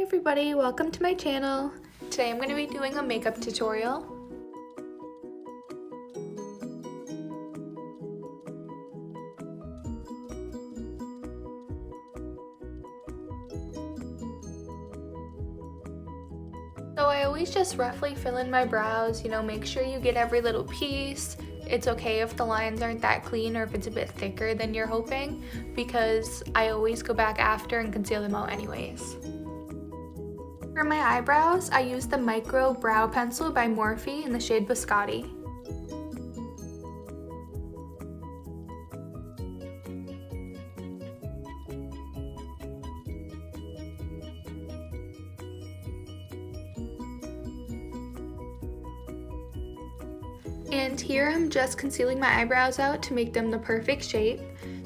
everybody, welcome to my channel. Today I'm going to be doing a makeup tutorial. So I always just roughly fill in my brows, make sure you get every little piece. It's okay if the lines aren't that clean or if it's a bit thicker than you're hoping, because I always go back after and conceal them out anyways. For my eyebrows, I use the Micro Brow Pencil by Morphe in the shade Biscotti. And here I'm just concealing my eyebrows out to make them the perfect shape.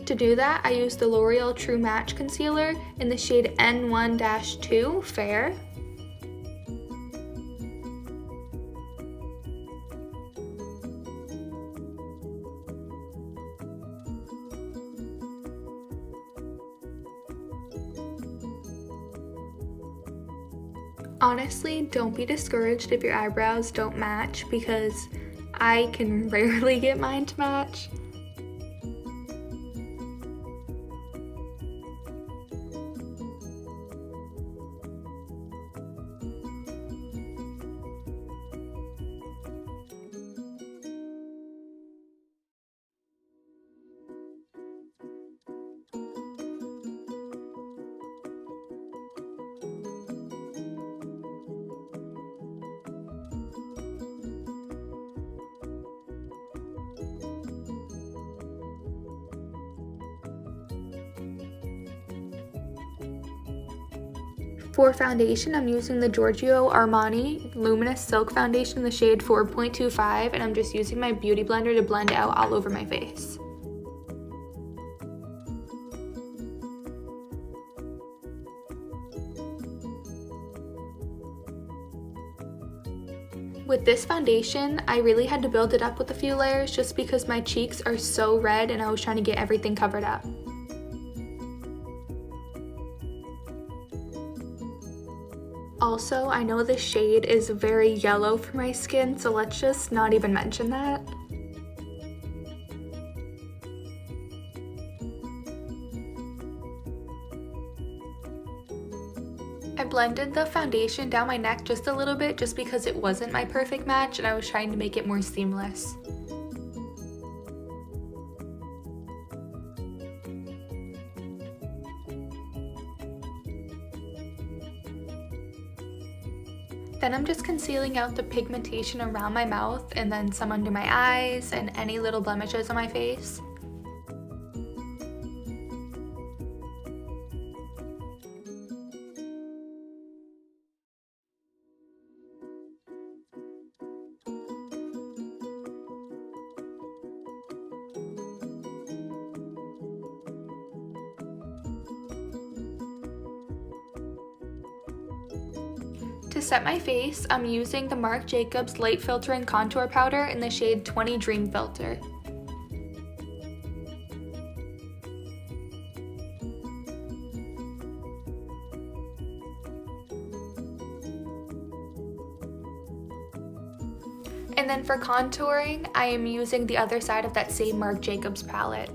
To do that, I use the L'Oreal True Match Concealer in the shade N1-2 Fair. Honestly, don't be discouraged if your eyebrows don't match, because I can rarely get mine to match. For foundation, I'm using the Giorgio Armani Luminous Silk Foundation in the shade 4.25, and I'm just using my beauty blender to blend it out all over my face. With this foundation, I really had to build it up with a few layers just because my cheeks are so red and I was trying to get everything covered up. Also, I know this shade is very yellow for my skin, so let's just not even mention that. I blended the foundation down my neck just a little bit just because it wasn't my perfect match and I was trying to make it more seamless. Then I'm just concealing out the pigmentation around my mouth and then some under my eyes and any little blemishes on my face. To set my face, I'm using the Marc Jacobs Light Filtering Contour Powder in the shade 20 Dream Filter. And then for contouring, I am using the other side of that same Marc Jacobs palette.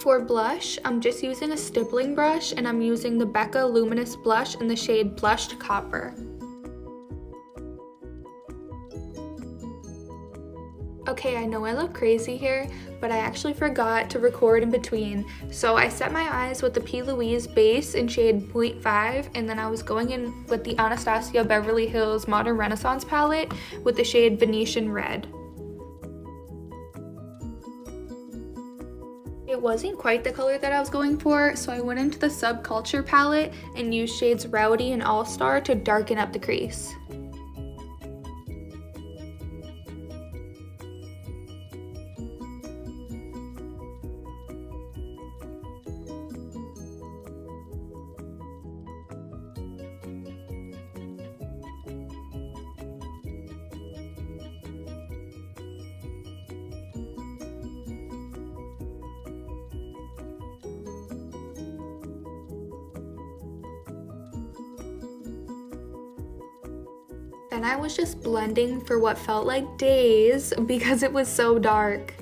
For blush, I'm just using a stippling brush and I'm using the Becca Luminous Blush in the shade Blushed Copper. Okay, I know I look crazy here, but I actually forgot to record in between. So I set my eyes with the P. Louise base in shade 0.5, and then I was going in with the Anastasia Beverly Hills Modern Renaissance palette with the shade Venetian Red. It wasn't quite the color that I was going for, so I went into the Subculture palette and used shades Rowdy and All Star to darken up the crease. Then I was just blending for what felt like days because it was so dark.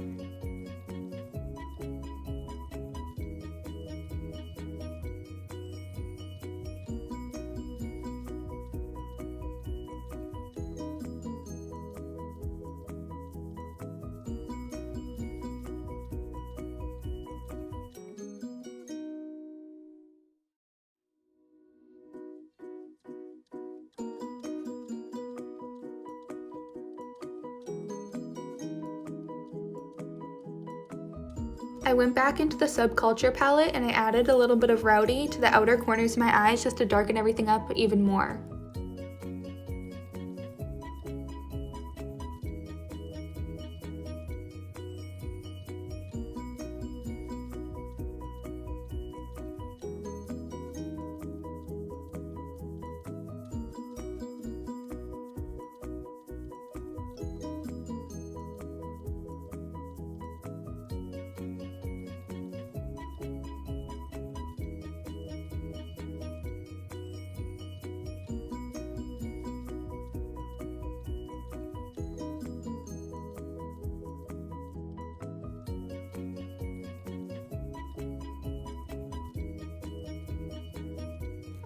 I went back into the Subculture palette and I added a little bit of Rowdy to the outer corners of my eyes just to darken everything up even more.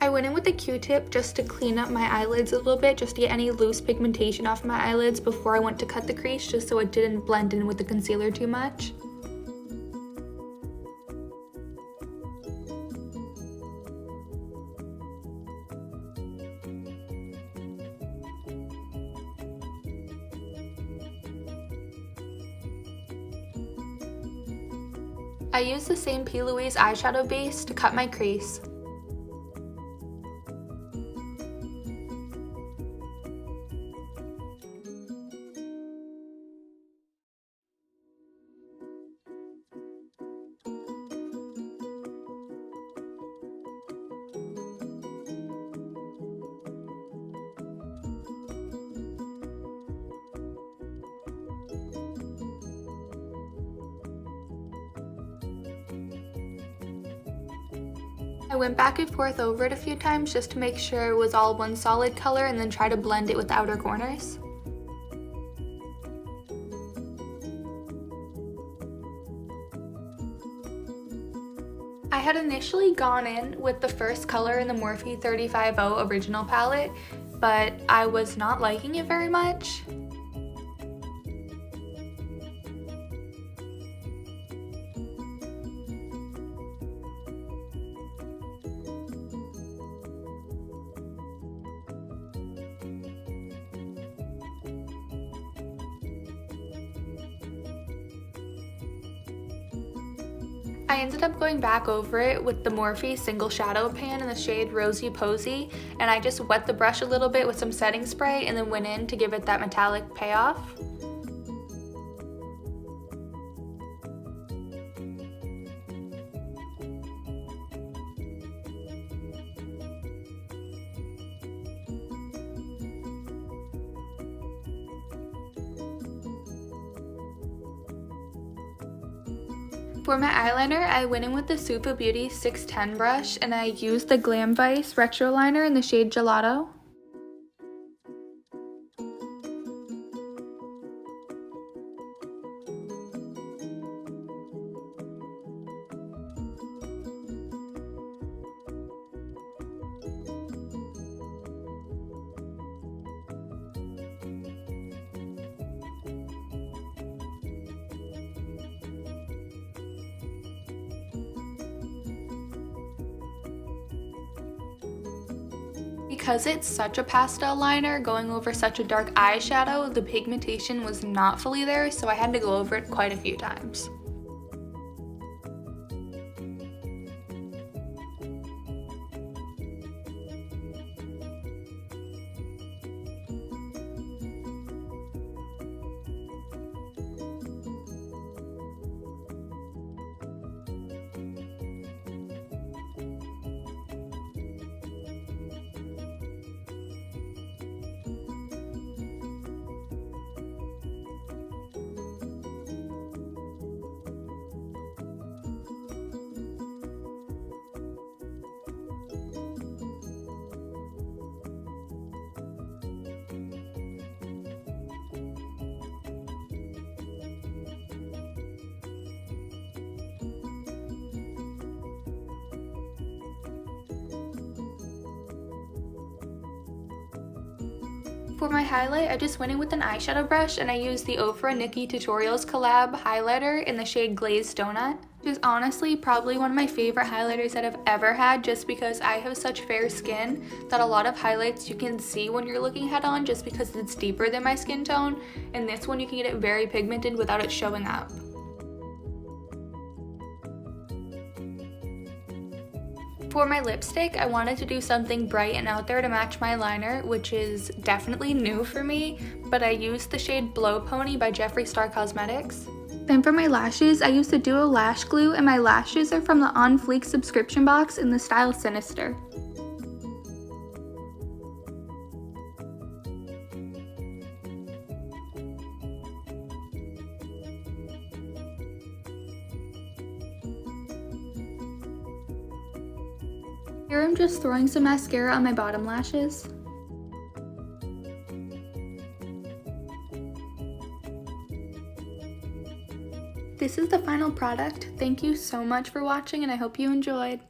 I went in with a Q-tip just to clean up my eyelids a little bit, just to get any loose pigmentation off my eyelids before I went to cut the crease, just so it didn't blend in with the concealer too much. I used the same P. Louise eyeshadow base to cut my crease. I went back and forth over it a few times just to make sure it was all one solid color and then try to blend it with the outer corners. I had initially gone in with the first color in the Morphe 350 original palette, but I was not liking it very much. I ended up going back over it with the Morphe Single Shadow Pan in the shade Rosy Posy, and I just wet the brush a little bit with some setting spray and then went in to give it that metallic payoff. For my eyeliner, I went in with the Supa Beauty 610 brush and I used the Glam Vice Retro Liner in the shade Gelato. because it's such a pastel liner going over such a dark eyeshadow, the pigmentation was not fully there, so I had to go over it quite a few times. For my highlight, I just went in with an eyeshadow brush and I used the Ofra Nikki Tutorials collab highlighter in the shade Glazed Donut. It is honestly probably one of my favorite highlighters that I've ever had, just because I have such fair skin that a lot of highlights you can see when you're looking head on just because it's deeper than my skin tone, and this one you can get it very pigmented without it showing up. For my lipstick, I wanted to do something bright and out there to match my liner, which is definitely new for me, but I used the shade Blow Pony by Jeffree Star Cosmetics. Then for my lashes, I used the Duo Lash Glue, and my lashes are from the On Fleek subscription box in the style Sinister. Here I'm just throwing some mascara on my bottom lashes. This is the final product. Thank you so much for watching and I hope you enjoyed.